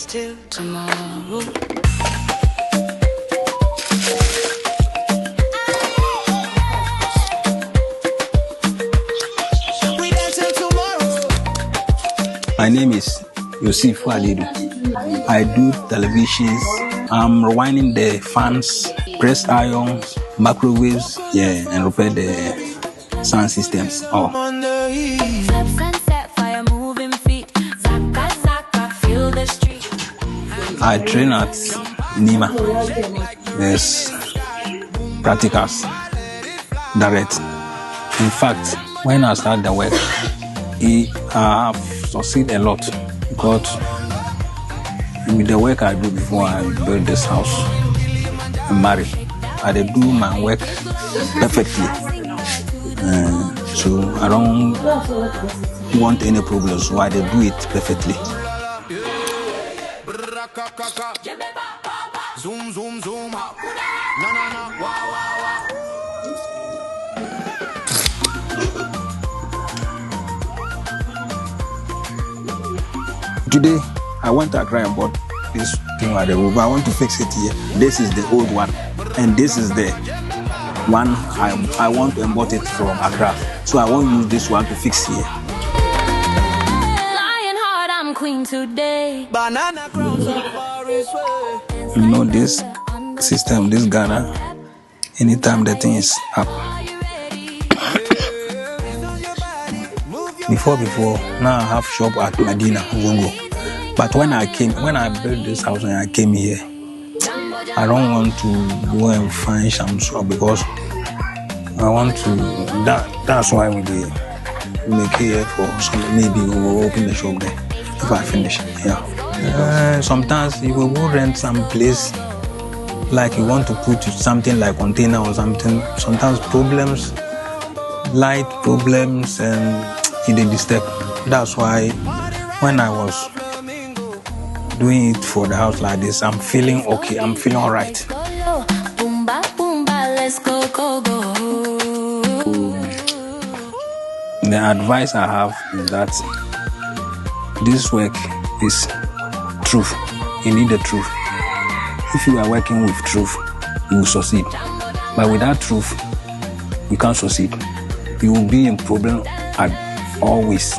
dance till tomorrow. My name is Yussif. I do televisions. I'm rewinding the fans, press irons, microwaves, and repair the sound systems. I train at Nima. There's practicals, direct. In fact, when I start the work, I have succeeded a lot because with the work I do before I build this house and marry, I do my work perfectly. So I don't want any problems, so I do it perfectly. Zoom, zoom, zoom. Today, I went to Accra and bought this thing at the roof. I want to fix it here. This is the old one, and this is the one I want to import it from Accra. So I won't use this one to fix here. Lion heart, I'm queen today. You know this system, this Ghana, anytime the thing is up. Before, now I have shop at Medina, Zongo. But when I built this house and I came here, I don't want to go and find some shop because I want to, that's why we make here for some, maybe we will open the shop there if I finish, sometimes you will go rent some place, like you want to put something like container or something, sometimes problems, light problems, and it disturb. That's why when I was doing it for the house like this, I'm feeling okay, I'm feeling all right. The advice I have is that this work is truth. You need the truth. If you are working with truth, you will succeed. But without truth, you can't succeed. You will be in problem always.